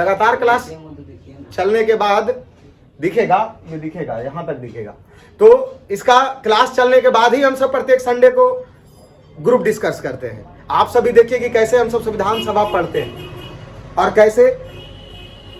लगातार क्लास चलने के बाद दिखेगा, ये दिखेगा, यहां तक दिखेगा। तो इसका क्लास चलने के बाद ही हम सब प्रत्येक संडे को ग्रुप डिस्कस करते हैं। आप सभी देखिए कि कैसे हम सब संविधान सभा पढ़ते हैं और कैसे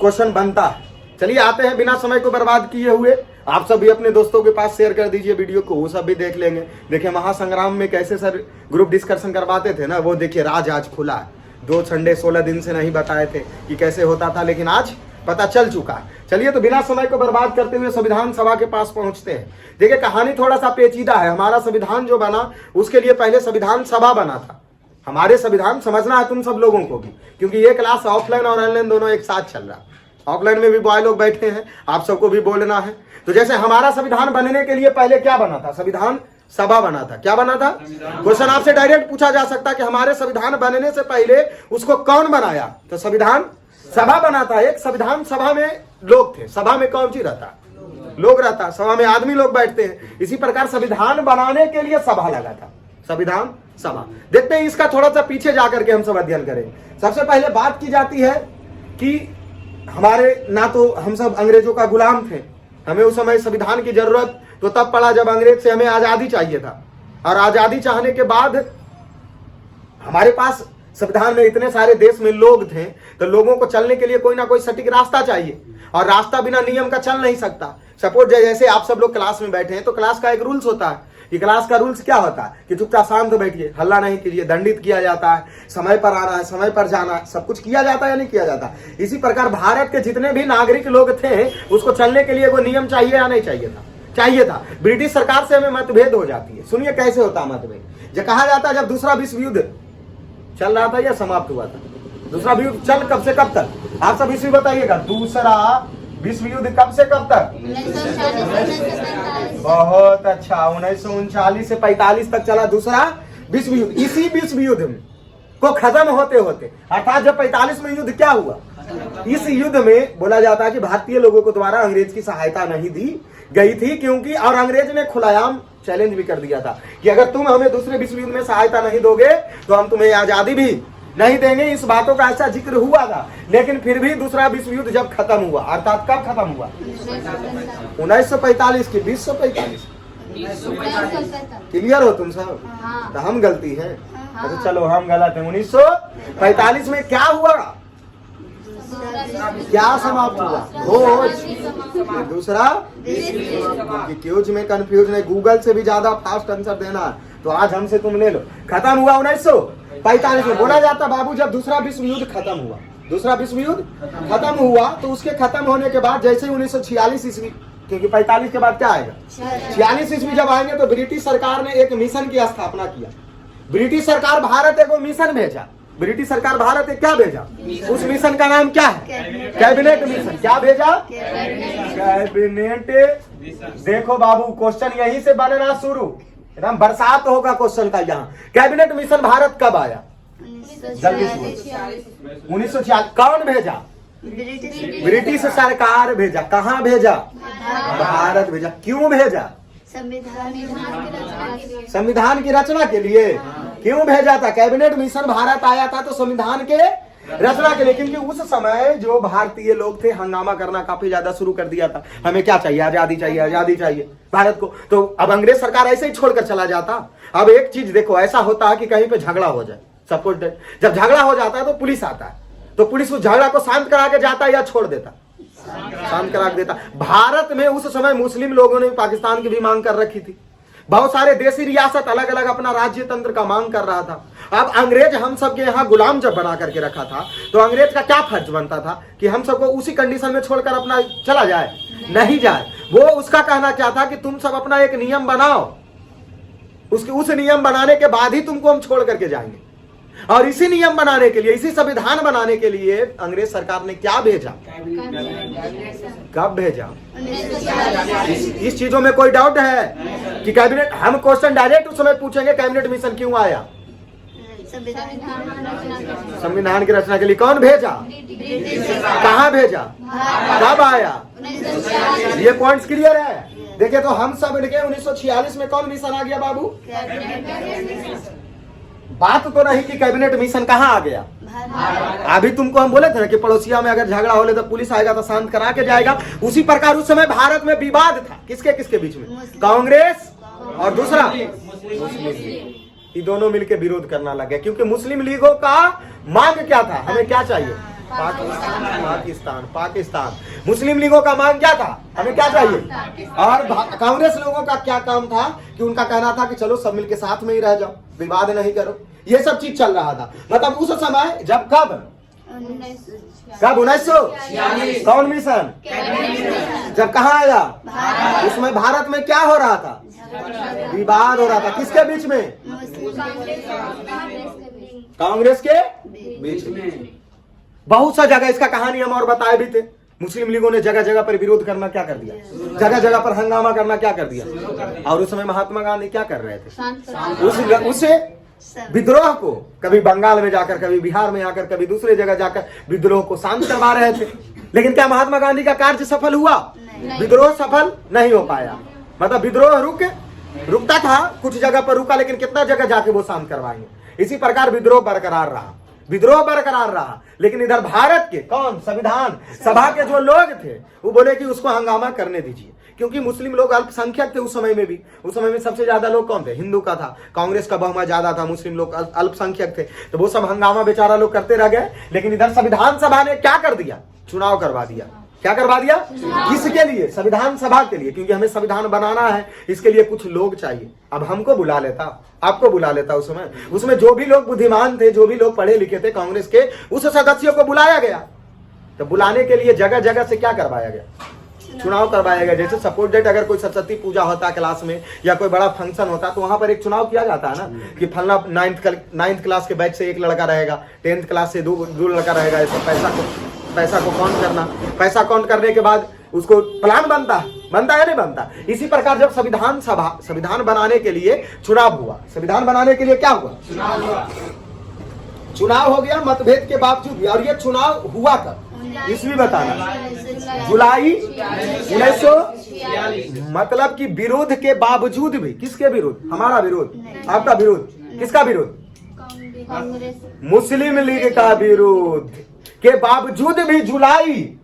क्वेश्चन बनता है। चलिए आते हैं बिना समय को बर्बाद किए हुए। आप सभी अपने दोस्तों के पास शेयर कर दीजिए वीडियो को, वो सब भी देख लेंगे। देखिए महासंग्राम में कैसे सर ग्रुप डिस्कशन करवाते थे ना, वो देखिए राज आज खुला है। 2 संडे 16 दिन से नहीं बताए थे कि कैसे होता था, लेकिन आज पता चल चुका है। चलिए तो बिना समय को बर्बाद करते हुए संविधान सभा के पास पहुंचते हैं। देखिए कहानी थोड़ा सा पेचीदा है। हमारा संविधान जो बना उसके लिए पहले संविधान सभा बना था। हमारे संविधान समझना है तुम सब लोगों को भी, क्योंकि ये क्लास ऑफलाइन और ऑनलाइन दोनों एक साथ चल रहा है। ऑफलाइन में भी बॉय लोग बैठे हैं, आप सबको भी बोलना है। तो जैसे हमारा संविधान बनने के लिए पहले क्या बना था, संविधान सभा बना था। क्या बना था? क्वेश्चन आपसे डायरेक्ट पूछा जा सकता है कि हमारे संविधान बनने से पहले उसको कौन बनाया, तो संविधान सभा बना था। एक संविधान सभा में लोग थे, सभा में कौन चीज रहता, लोग रहता, सभा में आदमी लोग बैठते हैं। इसी प्रकार संविधान बनाने के लिए सभा लगा था, संविधान सभा। देखते हैं इसका थोड़ा सा पीछे जाकर के हम सब अध्ययन करेंगे। सबसे पहले बात की जाती है कि हमारे ना तो हम सब अंग्रेजों का गुलाम थे, हमें उस समय संविधान की जरूरत तो तब पड़ा जब अंग्रेज से हमें आजादी चाहिए था। और आजादी चाहने के बाद हमारे पास संविधान में इतने सारे देश में लोग थे, तो लोगों को चलने के लिए कोई ना कोई सटीक रास्ता चाहिए, और रास्ता बिना नियम का चल नहीं सकता। सपोज जैसे आप सब लोग क्लास में बैठे हैं, तो क्लास का एक रूल्स होता है कि क्लास का रूल्स क्या होता है कि चुपचाप शांत बैठिए, हल्ला नहीं कीजिए, दंडित किया जाता है, समय पर आना है, समय पर जाना है, सब कुछ किया जाता है या नहीं किया जाता। इसी प्रकार भारत के जितने भी नागरिक लोग थे उसको चलने के लिए वो नियम चाहिए या नहीं चाहिए था, चाहिए था। ब्रिटिश सरकार से हमें मतभेद हो जाती है। सुनिए कैसे होता है मतभेद। जो कहा जाता है जब दूसरा विश्व युद्ध चल रहा था या समाप्त हुआ था, दूसरा विश्व युद्ध चल कब से कब तक, आप सब इसमें बताइएगा। दूसरा विश्व युद्ध कब से कब तक? 1939। बहुत अच्छा, 1939 से 45 तक चला दूसरा विश्व युद्ध। इसी विश्व युद्ध में को खत्म होते होते, अर्थात जब 45 में युद्ध क्या हुआ, इस युद्ध में बोला जाता है कि भारतीय लोगों को द्वारा अंग्रेज की सहायता नहीं दी गई थी, क्योंकि और अंग्रेज ने खुलायाम चैलेंज भी कर दिया था कि अगर तुम हमें दूसरे विश्व युद्ध में सहायता नहीं दोगे तो हम तुम्हें आजादी भी नहीं देंगे। इस बातों का ऐसा जिक्र हुआ था, लेकिन फिर भी दूसरा विश्व युद्ध जब खत्म हुआ, अर्थात कब खत्म हुआ, 1945 की 2045। क्लियर हो तुम सब? तो हम गलती है, अच्छा चलो हम गलत है। 1945 में क्या हुआ, क्या समाप्त हुआ, भोज। दूसरा क्यूज में कंफ्यूज नहीं, गूगल से भी ज्यादा फास्ट आंसर देना है, तो आज हमसे तुम ले लो। खत्म हुआ 1945 में। बोला जाता बाबू जब दूसरा विश्व युद्ध खत्म हुआ, दूसरा विश्व युद्ध खत्म हुआ, तो उसके खत्म होने के बाद जैसे 1946 ईस्वी, क्योंकि 45 के बाद क्या आएगा, 46 ईस्वी जब आएंगे, तो ब्रिटिश सरकार ने एक मिशन की स्थापना किया। ब्रिटिश सरकार भारत एक मिशन भेजा, ब्रिटिश सरकार भारत एक क्या भेजा, उस मिशन का नाम क्या है, कैबिनेट मिशन। क्या भेजा, कैबिनेट। देखो बाबू क्वेश्चन यहीं से बनना शुरू, एकदम बरसात होगा क्वेश्चन का यहाँ। कैबिनेट मिशन भारत कब आया, जल्दी से 1946। कौन भेजा, ब्रिटिश सरकार भेजा। कहाँ भेजा, भारत भेजा। क्यों भेजा, संविधान की रचना के लिए। क्यों भेजा था, कैबिनेट मिशन भारत आया था तो संविधान के रचना के लिए, क्योंकि उस समय जो भारतीय लोग थे हंगामा करना काफी ज्यादा शुरू कर दिया था, हमें क्या चाहिए, आजादी चाहिए, आजादी चाहिए भारत को। तो अब अंग्रेज सरकार ऐसे ही छोड़कर चला जाता। अब एक चीज देखो, ऐसा होता है कि कहीं पे झगड़ा हो जाए, सपोज जब झगड़ा हो जाता है तो पुलिस आता है, तो पुलिस उस झगड़ा को शांत करा के जाता है या छोड़ देता, शांत करा देता। भारत में उस समय मुस्लिम लोगों ने पाकिस्तान की भी मांग कर रखी थी, बहुत सारे देशी रियासत अलग अलग अपना राज्य तंत्र का मांग कर रहा था। अब अंग्रेज हम सबके यहाँ गुलाम जब बना करके रखा था, तो अंग्रेज का क्या फर्ज बनता था कि हम सबको उसी कंडीशन में छोड़कर अपना चला जाए, नहीं जाए। वो उसका कहना क्या था कि तुम सब अपना एक नियम बनाओ, उसके उस नियम बनाने के बाद ही तुमको हम छोड़ करके जाएंगे। और इसी नियम बनाने के लिए, इसी संविधान बनाने के लिए अंग्रेज सरकार ने क्या भेजा, कब भेजा, इस चीजों में कोई डाउट है कि कैबिनेट, हम क्वेश्चन डायरेक्ट उस समय पूछेंगे कैबिनेट मिशन क्यों आया, संविधान की रचना के लिए। कौन भेजा, कहाँ भेजा, कब आया, ये पॉइंट्स क्लियर है। देखिए तो हम सब लिखे 1946 में कौन मिशन आ गया बाबू, बात तो नहीं कि कैबिनेट मिशन कहाँ आ गया। अभी तुमको हम बोले थे ना कि पड़ोसिया में अगर झगड़ा हो ले तो पुलिस आएगा तो शांत करा के जाएगा। उसी प्रकार उस समय भारत में विवाद था, किसके किसके बीच में, कांग्रेस और दूसरा मुस्लिम, ये दोनों मिलकर विरोध करना लगे। क्योंकि मुस्लिम लीगों का मांग क्या था, हमें क्या चाहिए, पाकिस्तान पाकिस्तान पाकिस्तान। मुस्लिम लीगों का मांग क्या था, हमें क्या चाहिए। और कांग्रेस लोगों का क्या काम था कि उनका कहना था कि चलो सब मिलके साथ में ही रह जाओ, विवाद नहीं करो। ये सब चीज चल रहा था। मतलब उस समय जब कब 1946 कौन मिशन, जब कहा आया, उसमें भारत में क्या हो रहा था, विवाद हो रहा था। किसके बीच में, कांग्रेस के बीच में। बहुत सा जगह इसका कहानी हम और बताए भी थे। मुस्लिम लीगों ने जगह जगह पर विरोध करना क्या कर दिया, जगह जगह पर हंगामा करना क्या कर दिया। और उस समय महात्मा गांधी क्या कर रहे थे, उसे विद्रोह को कभी बंगाल में जाकर, कभी बिहार में आकर, कभी दूसरे जगह जाकर विद्रोह को शांत करवा रहे थे। लेकिन क्या महात्मा गांधी का कार्य सफल हुआ, विद्रोह सफल नहीं हो पाया। मतलब विद्रोह रुकता था, कुछ जगह पर रुका, लेकिन कितना जगह जाके वो शांत करवाएंगे। इसी प्रकार विद्रोह बरकरार रहा, विद्रोह बरकरार रहा। लेकिन इधर भारत के कौन, संविधान सभा के जो लोग थे वो बोले कि उसको हंगामा करने दीजिए। क्योंकि मुस्लिम लोग अल्पसंख्यक थे उस समय में भी। उस समय में सबसे ज्यादा लोग कौन थे, हिंदू का था, कांग्रेस का बहुमत ज्यादा था, मुस्लिम लोग अल्पसंख्यक थे। तो वो सब हंगामा बेचारा लोग करते रह गए। लेकिन इधर संविधान सभा ने क्या कर दिया, चुनाव करवा दिया। क्या करवा दिया, किसके लिए, संविधान सभा के लिए। क्योंकि हमें संविधान बनाना है, इसके लिए कुछ लोग चाहिए। अब हमको बुला लेता, आपको बुला लेता। उसमें जो भी लोग बुद्धिमान थे, जो भी लोग पढ़े लिखे थे कांग्रेस के, उस सदस्यों को बुलाया गया। तो बुलाने के लिए जगह जगह से क्या करवाया गया, चुनाव करवाया गया। जैसे सपोज डेट अगर कोई सरस्वती पूजा होता क्लास में या कोई बड़ा फंक्शन होता तो वहां पर एक चुनाव किया जाता है ना, कि फलना 9th क्लास के बैच से एक लड़का रहेगा, 10th क्लास से दो लड़का रहेगा। ऐसा पैसा को काउंट करना, पैसा काउंट करने के बाद उसको प्लान बनता है नहीं बनता। इसी प्रकार जब संविधान बनाने के लिए चुनाव हुआ, संविधान बनाने के लिए क्या हुआ, चुनाव हो गया मतभेद के बावजूद। और ये चुनाव हुआ कब, इसलिए बताना, जुलाई 1946। मतलब कि विरोध के बावजूद भी, किसके विरोध, हमारा विरोध, आपका विरोध, किसका विरोध, मुस्लिम लीग का विरोध के बावजूद भी जुलाई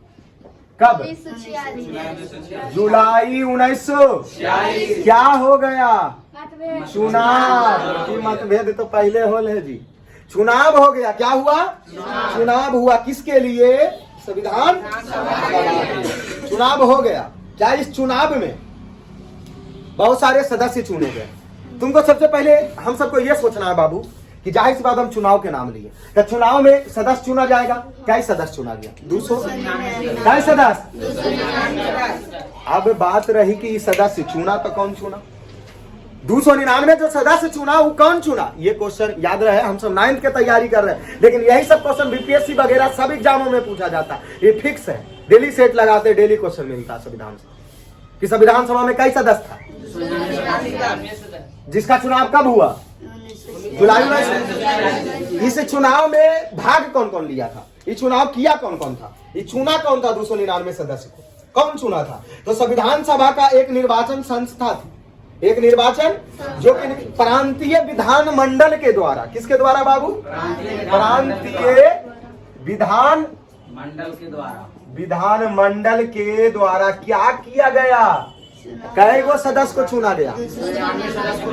कब, जुलाई 1946 क्या हो गया, चुनाव। मतभेद तो पहले होले जी, चुनाव हो गया। क्या हुआ, चुनाव हुआ, किसके लिए, संविधान चुनाव हो गया। क्या इस चुनाव में बहुत सारे सदस्य चुने गए। तुमको सबसे पहले हम सबको यह सोचना है बाबू कि जाहिर सी बात हम चुनाव के नाम लिए, तो चुनाव में सदस्य चुना जाएगा। क्या सदस्य चुना गया, 200 क्या सदस्य। अब बात रही कि सदस्य चुना तो कौन चुना, 299 जो सदस्य चुना वो कौन चुना। ये क्वेश्चन याद रहे, हम सब 9th के तैयारी कर रहे हैं, लेकिन यही सब क्वेश्चन बीपीएससी वगैरह सब एग्जामों में पूछा जाता है। ये फिक्स है, डेली सेट लगाते, डेली क्वेश्चन मिलता है संविधान से कि संविधान सभा में कई सदस्य था, जिसका चुनाव कब हुआ, जुलाई 19। इस चुनाव में भाग कौन कौन लिया था, ये चुनाव किया कौन कौन था, ये चुना कौन था 299 सदस्य को, कौन चुना था। तो संविधान सभा का एक निर्वाचन संस्था थी, एक निर्वाचन जो कि प्रांतीय विधान मंडल के द्वारा, किसके द्वारा बाबू, प्रांतीय विधान मंडल के द्वारा क्या किया गया, कई गो सदस्य को चुना गया।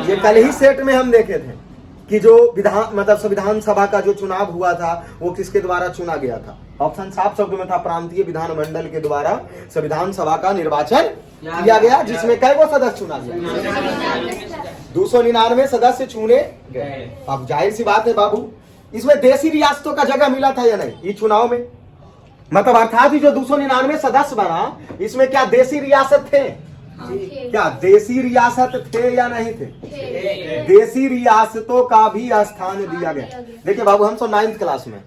ये कल ही सेट में हम देखे थे कि जो मतलब संविधान सभा का जो चुनाव हुआ था वो किसके द्वारा चुना गया था। ऑप्शन साफ शब्द में था, प्रांतीय विधान मंडल के द्वारा संविधान सभा का निर्वाचन किया गया, जिसमें कई गो सदस्य चुना गया, 299 सदस्य चुने गए। अब जाहिर सी बात है बाबू, इसमें देशी रियासतों का जगह मिला था या नहीं ये चुनाव में। मतलब अर्थात जो 299 सदस्य बना, इसमें क्या देशी रियासत थे, क्या देशी रियासत थे या नहीं थे, देशी रियासतों का भी स्थान दिया गया। देखिए बाबू, हम तो 9th क्लास में,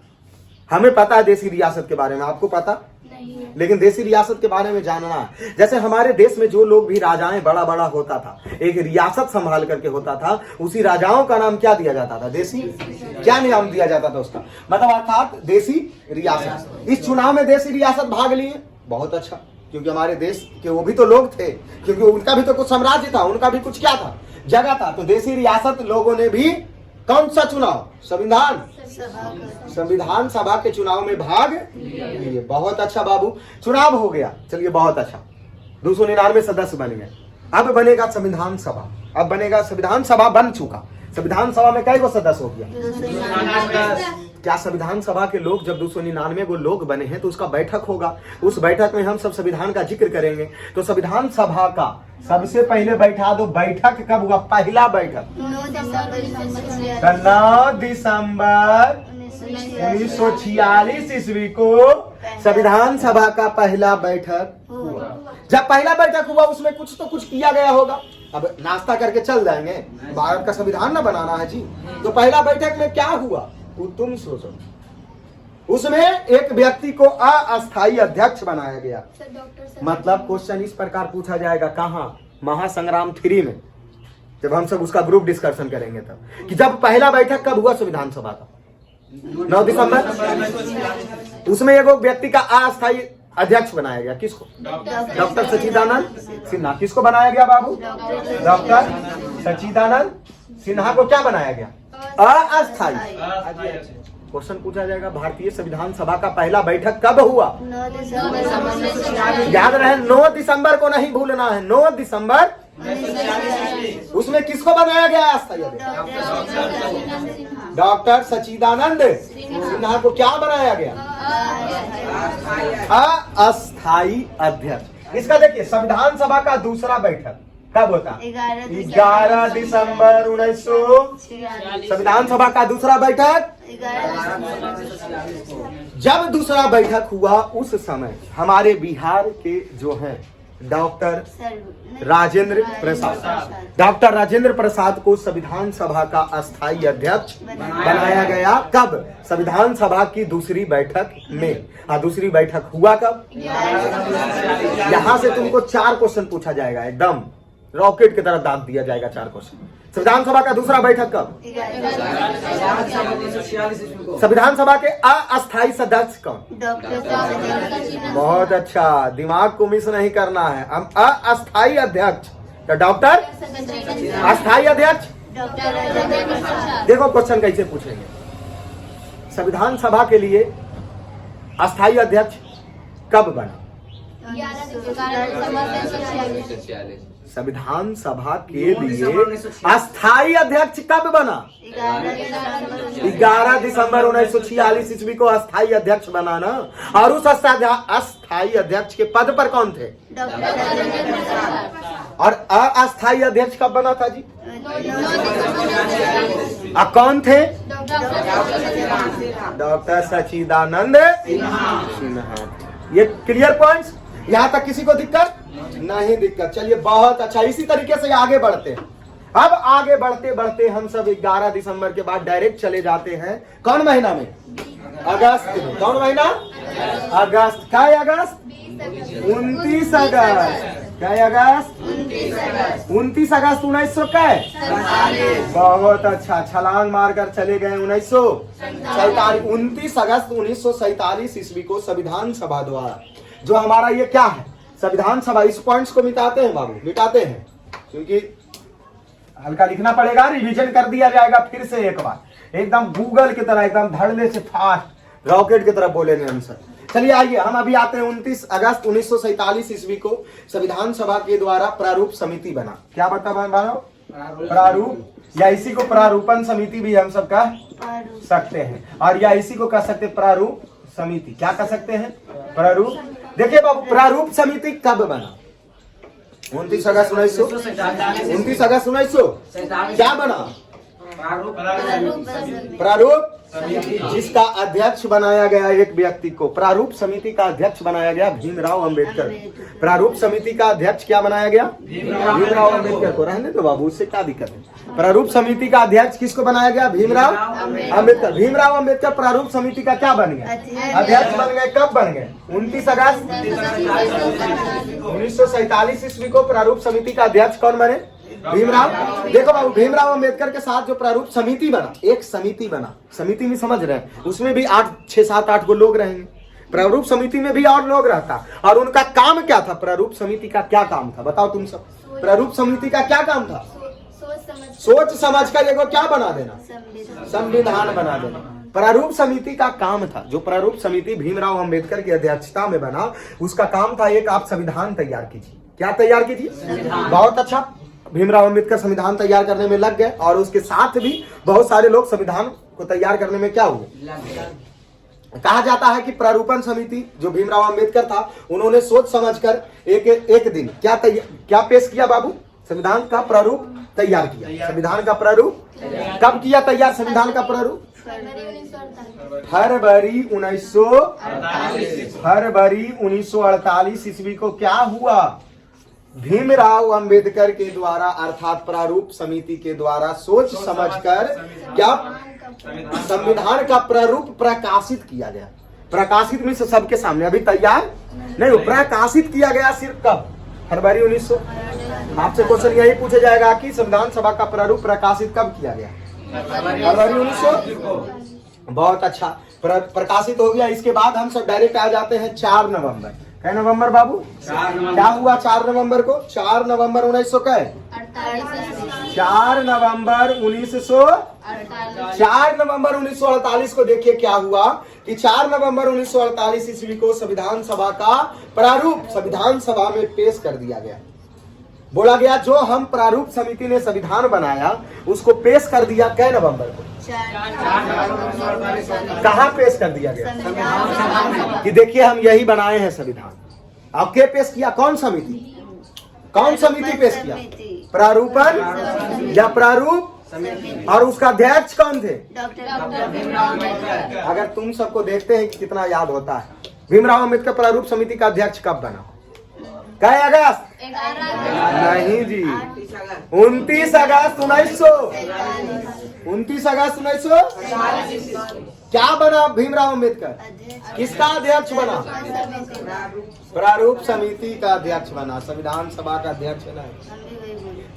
हमें पता है देशी रियासत के बारे में, आपको पता नहीं, लेकिन देशी रियासत के बारे में जानना। जैसे हमारे देश में जो लोग भी राजाएं बड़ा बड़ा होता था, एक रियासत संभाल करके होता था, उसी राजाओं का नाम क्या दिया जाता था, देशी। क्या नाम दिया जाता था उसका, मतलब अर्थात देशी रियासत। इस चुनाव में देशी रियासत भाग लिए, बहुत अच्छा, क्योंकि हमारे देश के वो भी तो लोग थे, क्योंकि उनका भी तो कुछ साम्राज्य था, उनका भी कुछ क्या था, जगह था। तो देशी रियासत लोगों ने भी कौन सा चुनाव? संविधान सभा के चुनाव में भाग लिए। बहुत अच्छा बाबू, चुनाव हो गया, चलिए बहुत अच्छा, 299 सदस्य बन गए। अब बनेगा संविधान सभा। अब बनेगा संविधान सभा, बन चुका। संविधान सभा में कई गो सदस्य हो गया? क्या संविधान सभा के लोग जब 299 गो लोग बने हैं तो उसका बैठक होगा, उस बैठक में हम सब संविधान का जिक्र करेंगे। तो संविधान सभा का सबसे पहले बैठा दो, बैठक कब हुआ? पहला बैठक 9 दिसंबर 1946 ईस्वी को संविधान सभा का पहला बैठक हुआ। जब पहला बैठक हुआ उसमें कुछ तो कुछ किया गया होगा। अब नाश्ता करके चल जाएंगे, भारत का संविधान ना बनाना है जी। तो पहला बैठक में क्या हुआ वो तुम सोचो। उसमें एक व्यक्ति को अस्थायी अध्यक्ष बनाया गया। मतलब क्वेश्चन इस प्रकार पूछा जाएगा, कहाँ? महासंग्राम 3 में, जब हम सब उसका ग्रुप डिस्कशन करेंगे तब, कि जब पहला बैठक कब हुआ संविधान सभा का? 9 दिसंबर। उसमें एक व्यक्ति का अस्थायी अध्यक्ष बनाया गया। किसको? डॉक्टर सच्चिदानंद सिन्हा। किसको बनाया गया बाबू? डॉक्टर सच्चिदानंद सिन्हा को क्या बनाया गया? अस्थायी। क्वेश्चन पूछा जाएगा, भारतीय संविधान सभा का पहला बैठक कब हुआ? 9 दिसंबर। याद रहे, 9 दिसंबर को नहीं भूलना है, 9 दिसंबर। उसमें किसको बनाया गया अस्थायी? डॉक्टर सच्चिदानंद सिन्हा को क्या बनाया गया? अस्थायी अध्यक्ष। इसका देखिए, संविधान सभा का दूसरा बैठक कब होता? 11 दिसंबर 1946। संविधान सभा का दूसरा बैठक, जब दूसरा बैठक हुआ उस समय हमारे बिहार के जो हैं डॉक्टर राजेंद्र प्रसाद को संविधान सभा का अस्थायी अध्यक्ष बनाया गया। कब? संविधान सभा की दूसरी बैठक में। दूसरी बैठक हुआ कब? यहाँ से तुमको 4 क्वेश्चन पूछा जाएगा, एकदम रॉकेट की तरह दाग दिया जाएगा 4 क्वेश्चन। संविधान सभा का दूसरा बैठक कब? संविधान सभा के अस्थायी सदस्य कौन? बहुत अच्छा, दिमाग को मिस नहीं करना है। हम अस्थायी अध्यक्ष तो डॉक्टर अस्थायी अध्यक्ष। देखो क्वेश्चन कैसे पूछेंगे। संविधान सभा के लिए अस्थायी अध्यक्ष कब बना? संविधान सभा के लिए अस्थायी अध्यक्ष कब बना? 11 दिसंबर 1946 ईस्वी को अस्थायी अध्यक्ष बना ना। और उस अस्थायी अध्यक्ष के पद पर कौन थे? और अस्थायी अध्यक्ष कब बना था जी? कौन थे? डॉक्टर सच्चिदानंद सिन्हा। ये क्लियर पॉइंट्स? यहाँ तक किसी को दिक्कत नहीं? दिक्कत। चलिए बहुत अच्छा, इसी तरीके से आगे बढ़ते हैं। अब आगे बढ़ते बढ़ते हम सब 11 दिसंबर के बाद डायरेक्ट चले जाते हैं कौन महीना में? अगस्त में। कौन महीना? अगस्त। क्या है अगस्त? 29 अगस्त। क्या है अगस्त? 29 अगस्त 1947। बहुत अच्छा, छलांग मारकर चले गए 1947। 29 अगस्त 1947 ईस्वी को संविधान सभा द्वारा जो हमारा ये क्या है संविधान सभा, इस पॉइंट्स को मिटाते हैं बाबू, मिटाते हैं, क्योंकि हल्का लिखना पड़ेगा, रिवीजन कर दिया जाएगा फिर से एक बार, एकदम गूगल की तरह, एकदम धड़ल्ले से फास्ट रॉकेट की तरह बोलेंगे हम सर। चलिए आइए हम अभी आते हैं 29 अगस्त 1947 ईस्वी को संविधान सभा के द्वारा प्रारूप समिति बना। क्या बता प्रारूप, या इसी को प्रारूपण समिति भी हम सब कह सकते हैं, और या इसी को कह सकते प्रारूप समिति। क्या कह सकते हैं? प्रारूप। देखिए बाबू, प्रारूप समिति कब बना? 29 अगस्त 1900 क्या बना? प्रारूप जिसका अध्यक्ष बनाया गया एक व्यक्ति को, प्रारूप समिति का अध्यक्ष बनाया गया भीमराव अंबेडकर। प्रारूप समिति का अध्यक्ष क्या बनाया गया? भीमराव अंबेडकर को। रहने दो बाबू, उससे क्या दिक्कत है? प्रारूप समिति का अध्यक्ष किसको बनाया गया? भीमराव अंबेडकर। भीमराव अंबेडकर प्रारूप समिति का क्या बन गया? अध्यक्ष बन गए। कब बन गए? 29 अगस्त 1947 ईस्वी को प्रारूप समिति का अध्यक्ष कौन बने? भीमराव। देखो बाबू, भीमराव अंबेडकर के साथ जो प्रारूप समिति बना, एक समिति बना, समिति में समझ रहे हैं, उसमें भी 6, 7, 8 गो लोग रहेंगे। प्रारूप समिति में भी और लोग रहता, और उनका काम क्या था? प्रारूप समिति का क्या काम था बताओ तुम सब? प्रारूप समिति का क्या काम था? सोच समझकर एगो क्या बना देना, संविधान बना देना। प्रारूप समिति का काम था, जो प्रारूप समिति भीमराव अंबेडकर की अध्यक्षता में बना, उसका काम था एक आप संविधान तैयार कीजिए। क्या तैयार कीजिए? बहुत अच्छा। भीमराव अंबेडकर संविधान तैयार करने में लग गए और उसके साथ भी बहुत सारे लोग संविधान को तैयार करने में क्या हुए, कहा जाता है कि प्रारूपण समिति जो भीमराव अंबेडकर था, उन्होंने सोच समझकर एक दिन क्या पेश किया बाबू, संविधान का प्रारूप तैयार किया। संविधान का प्रारूप कब किया तैयार? संविधान का प्रारूप फरवरी 1948 ईस्वी को क्या हुआ? भीमराव अंबेडकर के द्वारा अर्थात प्रारूप समिति के द्वारा सोच समझकर क्या संविधान का प्रारूप प्रकाशित किया गया। प्रकाशित में से सबके सामने, अभी तैयार नहीं हो, प्रकाशित किया गया सिर्फ कब? फरवरी 1900। आपसे क्वेश्चन यही पूछा जाएगा कि संविधान सभा का प्रारूप प्रकाशित कब किया गया? फरवरी 1900। बहुत अच्छा, प्रकाशित हो गया। इसके बाद हम सब डायरेक्ट आ जाते हैं 4 नवंबर। क्या नवंबर बाबू? क्या हुआ 4 नवंबर को? 4 नवंबर 1900 का 4 नवंबर 1948 को देखिए क्या हुआ कि 4 नवंबर 1948 ईस्वी को संविधान सभा का प्रारूप संविधान सभा में पेश कर दिया गया। बोला गया जो हम प्रारूप समिति ने संविधान बनाया उसको पेश कर दिया। कै नवंबर को? कहाँ पेश कर दिया गया? कि देखिए हम यही बनाए हैं संविधान। अब क्या पेश किया? कौन समिति? कौन समिति पेश किया? प्रारूपण या प्रारूप? और उसका अध्यक्ष कौन थे? अगर तुम सबको देखते हैं कि कितना याद होता है, भीमराव अंबेडकर प्रारूप समिति का अध्यक्ष कब बना? कै अगस्त? नहीं जी, 29 अगस्त 1900। 29 अगस्त 1900 क्या बना भीमराव अंबेडकर? किसका अध्यक्ष बना? प्रारूप समिति का अध्यक्ष बना, संविधान सभा का अध्यक्ष नहीं।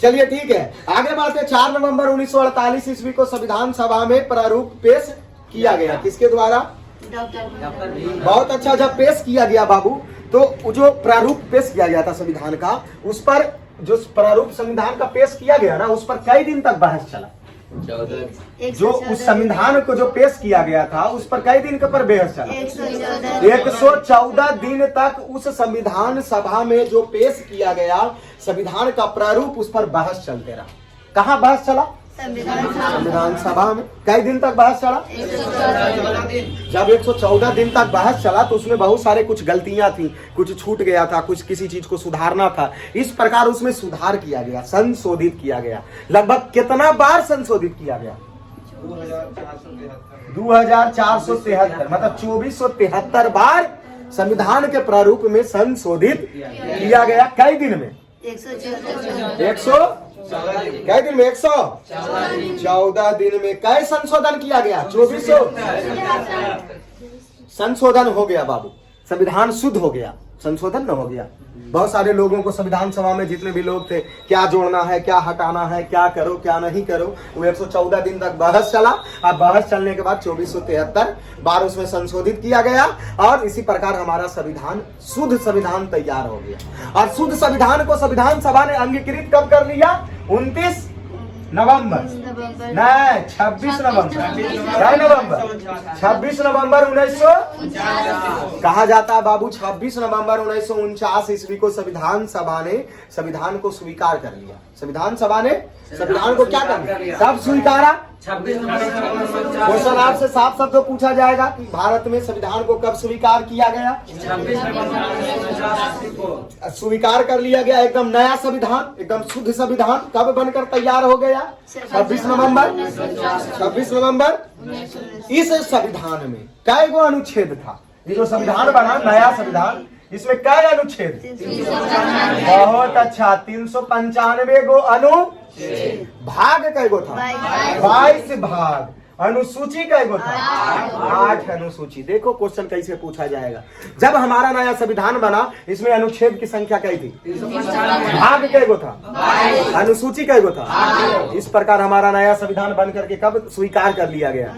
चलिए ठीक है, आगे बढ़ते। 4 नवंबर 1948 ईस्वी को संविधान सभा में प्रारूप पेश किया गया। किसके द्वारा? बहुत अच्छा। जब पेश किया गया बाबू, तो जो प्रारूप पेश किया गया था संविधान का, उस पर जो प्रारूप संविधान का पेश किया गया ना, उस पर कई दिन तक बहस चला। जो उस संविधान को जो पेश किया गया था उस पर कई दिन के पर बहस चला। 114 दिन तक उस संविधान सभा में जो पेश किया गया संविधान का प्रारूप, उस पर बहस चलते रहा। कहाँ बहस चला? संविधान सभा में। कई दिन तक बहस चला? जब 114 दिन तक बहस चला तो उसमें बहुत सारे कुछ गलतियां थी, कुछ छूट गया था, कुछ किसी चीज को सुधारना था। इस प्रकार उसमें सुधार किया गया, संशोधित किया गया। लगभग कितना बार संशोधित किया गया? 2473, मतलब 2473 बार संविधान के प्रारूप में संशोधित किया गया। कई दिन में? 114 दिन में 114 दिन में कई संशोधन किया गया? 2400 संशोधन हो गया बाबू। संविधान शुद्ध हो गया, संशोधन न हो गया। बहुत सारे लोगों को संविधान सभा में जितने भी लोग थे, क्या जोड़ना है, क्या हटाना है, क्या करो क्या नहीं करो, वो 114 दिन तक बहस चला। अब बहस चलने के बाद 2473 बार उसमें संशोधित किया गया और इसी प्रकार हमारा संविधान, शुद्ध संविधान तैयार हो गया। और शुद्ध संविधान को संविधान सभा ने अंगीकृत कब कर लिया? 29 नवंबर नहीं, 26 नवंबर। क्या नवंबर? 26 नवंबर 1900 कहा जाता है बाबू। 26 नवंबर 1949 ईस्वी को संविधान सभा ने संविधान को स्वीकार कर लिया। संविधान सभा ने संविधान को क्या कर लिया? कब स्वीकारा? क्वेश्चन आपसे साफ शब्दों पूछा जाएगा कि भारत में संविधान को कब स्वीकार किया गया? स्वीकार कर लिया गया। एकदम नया संविधान, एकदम शुद्ध संविधान कब बनकर तैयार हो गया? 26 नवंबर। 26 नवंबर। इस संविधान में कई गो अनुच्छेद था? ये जो संविधान बना, नया संविधान, इसमें कई अनुच्छेद? बहुत अच्छा, 395 गो अनुच्छेद। भाग कई गो था? 22 भाग। अनुसूची कई गो था? 8 अनुसूची। देखो क्वेश्चन कैसे पूछा जाएगा। जब हमारा नया संविधान बना, इसमें अनुच्छेद की संख्या कई थी? भाग कई गो था? अनुसूची कई गो था? इस प्रकार हमारा नया संविधान बन करके कब स्वीकार कर लिया गया?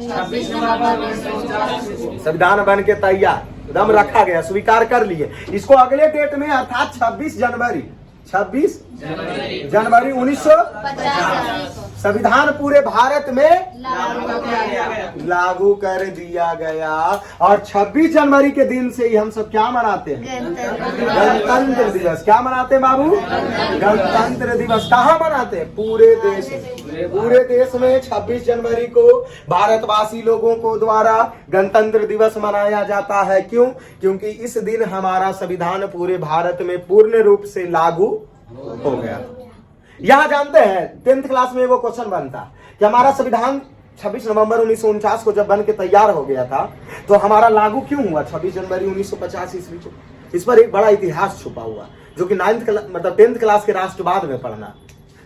संविधान बन के तैयार एकदम रखा गया, स्वीकार कर लिए। इसको अगले डेट में अर्थात 26 जनवरी 1950 संविधान पूरे भारत में लागू कर दिया गया। और 26 जनवरी के दिन से ही हम सब क्या मनाते हैं? गणतंत्र दिवस। क्या मनाते हैं बाबू? गणतंत्र दिवस। कहाँ मनाते हैं? पूरे देश में। पूरे देश में 26 जनवरी को भारतवासी लोगों को द्वारा गणतंत्र दिवस मनाया जाता है। क्यों? क्योंकि इस दिन हमारा संविधान पूरे भारत में पूर्ण रूप से लागू हो गया। यहां जानते हैं 10th क्लास में वो क्वेश्चन बनता कि हमारा संविधान 26 नवंबर 1949 को जब बन के तैयार हो गया था तो हमारा लागू क्यों हुआ 26 जनवरी 1950 ईस्वी को? इस पर एक बड़ा इतिहास छुपा हुआ जो कि 10th क्लास के राष्ट्रवाद में पढ़ना।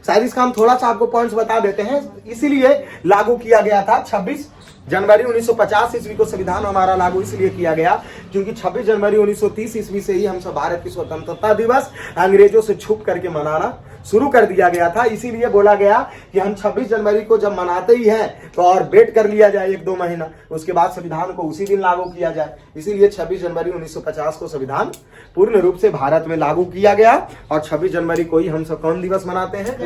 शायद इसका हम थोड़ा सा आपको पॉइंट्स बता देते हैं। इसीलिए लागू किया गया था 26 जनवरी 1950 ईस्वी को संविधान हमारा लागू इसलिए किया गया क्योंकि 26 जनवरी 1930 ईस्वी से ही हम सब भारत की स्वतंत्रता दिवस अंग्रेजों से छुप करके मनाना शुरू कर दिया गया था। इसीलिए बोला गया कि हम 26 जनवरी को जब मनाते ही हैं तो और वेट कर लिया जाए 1-2 महीना, उसके बाद संविधान को उसी दिन लागू किया जाए। इसीलिए 26 जनवरी 1950 को संविधान पूर्ण रूप से भारत में लागू किया गया और 26 जनवरी को ही हम सब कौन दिवस मनाते हैं?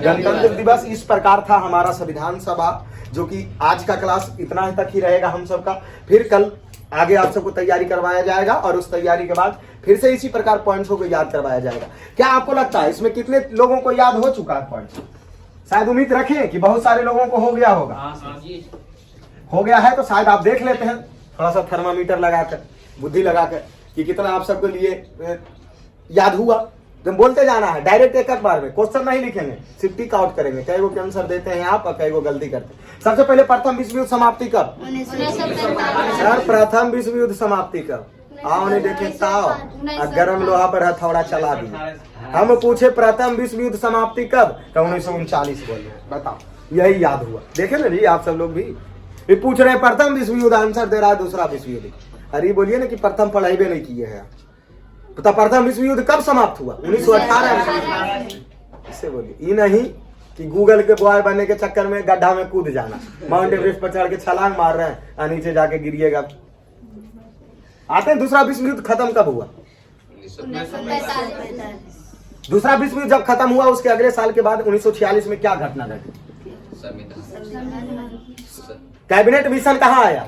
गणतंत्र दिवस। इस प्रकार था हमारा संविधान सभा, जो कि आज का क्लास इतना तक ही रहेगा हम सबका। फिर कल आगे आप सबको तैयारी करवाया जाएगा और उस तैयारी के बाद फिर से इसी प्रकार पॉइंट्स को याद करवाया जाएगा। क्या आपको लगता है इसमें कितने लोगों को याद हो चुका है पॉइंट्स? शायद उम्मीद रखें कि बहुत सारे लोगों को हो गया होगा। हो गया है तो शायद आप देख लेते हैं थोड़ा सा थर्मामीटर लगाकर, बुद्धि लगाकर कि कितना आप सबके लिए याद हुआ। जब बोलते जाना है डायरेक्ट एक बार में, क्वेश्चन नहीं लिखेंगे, सिर्फ टिक आउट करेंगे कई गो के आंसर देते हैं आप और कई गो गलती करते हैं। सबसे पहले प्रथम विश्व युद्ध समाप्ति कब? सर प्रथम विश्व युद्ध समाप्ति कब? आओ नहीं देखे ताओ गरम लोहा पर हथौड़ा चला दिया। हम पूछे प्रथम विश्व युद्ध समाप्ति कब? 1939 बोले। बताओ, यही याद हुआ। देखे ना जी आप सब लोग भी पूछ रहे हैं प्रथम विश्व युद्ध, आंसर दे रहा है दूसरा विश्व युद्ध। अरे बोलिए ना कि प्रथम पढ़ाई भी नहीं किए हैं। पता प्रथम विश्व युद्ध कब समाप्त हुआ? 1918। इससे बोलिए ये नहीं कि गूगल के बॉय बनने के चक्कर में गड्ढा में कूद जाना, माउंट एवरेस्ट पर चढ़ के छलांग मार रहे हैं और नीचे जाके गिरिएगा। आते हैं दूसरा विश्व युद्ध खत्म कब हुआ? 1945। दूसरा विश्व युद्ध जब खत्म हुआ उसके अगले साल के बाद 1946 में क्या घटना घटी? कैबिनेट मिशन कहाँ आया?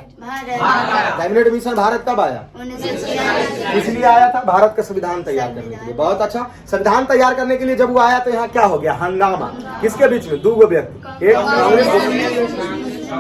कैबिनेट मिशन भारत कब आया? 1946। इसलिए आया था भारत का संविधान तैयार करने के लिए। बहुत अच्छा। संविधान तैयार करने के लिए जब वो आया तो यहाँ क्या हो गया? हंगामा। किसके बीच में? 2 व्यक्ति, एक कांग्रेस।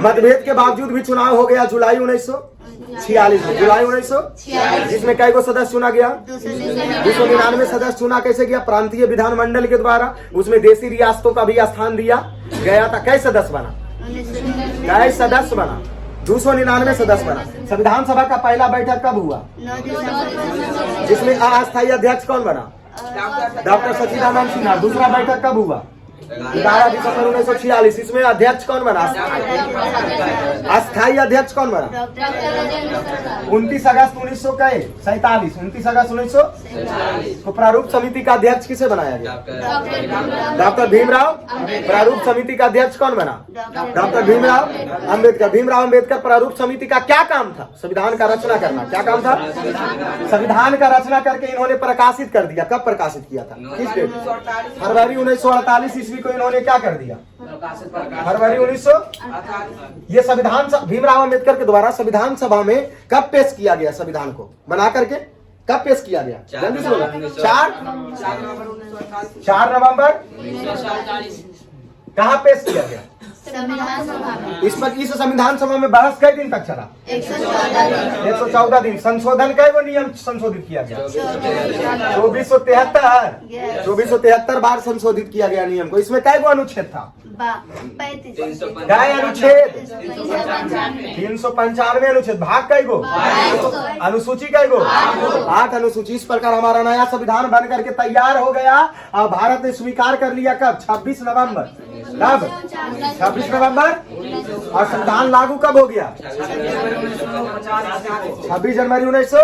मतभेद के बावजूद भी चुनाव हो गया जुलाई 1946 में। जुलाई 1946 जिसमें कई गो सदस्य चुना गया? 299 सदस्य चुना। कैसे गया? प्रांतीय विधानमंडल के द्वारा। उसमें देशी रियासतों का भी स्थान दिया गया था। कई सदस्य बना? कई सदस्य बना? 299 सदस्य बना। संविधान सभा का पहला बैठक कब हुआ? जिसमें अस्थायी अध्यक्ष कौन बना? डॉक्टर सच्चिदानंद सिन्हा। दूसरा बैठक कब हुआ? 11 दिसंबर 1946। इसमें अध्यक्ष कौन बना? अस्थायी अध्यक्ष कौन बना? 29 अगस्त 1947। 29 अगस्त 1947 को प्रारूप समिति का अध्यक्ष किसे बनाया गया? डॉक्टर भीमराव। प्रारूप समिति का अध्यक्ष कौन बना? डॉक्टर भीमराव अम्बेडकर। भीमराव अम्बेडकर। प्रारूप समिति का क्या काम था? संविधान का रचना करना। क्या काम था? संविधान का रचना करके इन्होंने प्रकाशित कर दिया। कब प्रकाशित किया था? किस डेट? फरवरी 1948 ईस्वी को इन्होंने क्या कर दिया? फरवरी 1900। ये संविधान भीमराव अम्बेडकर के द्वारा संविधान सभा में कब पेश किया गया? संविधान को बना करके कब पेश किया गया? जल्दी से बोलो। 4 नवंबर। कहाँ पेश किया गया? संविधान सभा में। इस संविधान सभा में बहस कई दिन तक चला? 114 दिन। संशोधन कई गो नियम संशोधित किया गया? 2473 बार संशोधित किया गया नियम को। इसमें कई गो अनुच्छेद था? 35। कई अनुच्छेद? 395 अनुच्छेद। भाग कई गो? अनुसूची कई गो? 8 अनुसूची। इस प्रकार हमारा नया संविधान बन करके तैयार हो गया और भारत ने स्वीकार कर लिया। कब? 26 नवंबर। कब? 26 नवंबर। और संविधान लागू कब हो गया? 26 जनवरी 1900।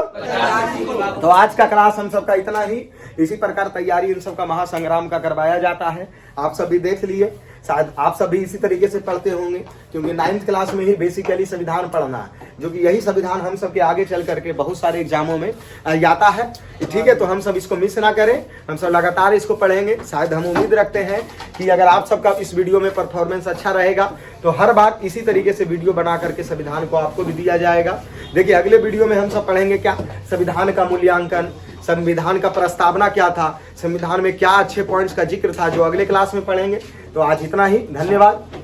तो आज का क्लास हम सबका इतना ही। इसी प्रकार तैयारी इन सबका महासंग्राम का करवाया जाता है। आप सभी देख लिए शायद आप सभी इसी तरीके से पढ़ते होंगे, क्योंकि 9th क्लास में ही बेसिकली संविधान पढ़ना है, जो कि यही संविधान हम सब के आगे चल करके बहुत सारे एग्जामों में आता है। ठीक है, तो हम सब इसको मिस ना करें, हम सब लगातार इसको पढ़ेंगे। शायद हम उम्मीद रखते हैं कि अगर आप सबका इस वीडियो में परफॉर्मेंस अच्छा रहेगा तो हर बार इसी तरीके से वीडियो बना करके संविधान को आपको भी दिया जाएगा। देखिए अगले वीडियो में हम सब पढ़ेंगे क्या, संविधान का मूल्यांकन, संविधान का प्रस्तावना क्या था, संविधान में क्या अच्छे पॉइंट्स का जिक्र था, जो अगले क्लास में पढ़ेंगे। तो आज इतना ही, धन्यवाद।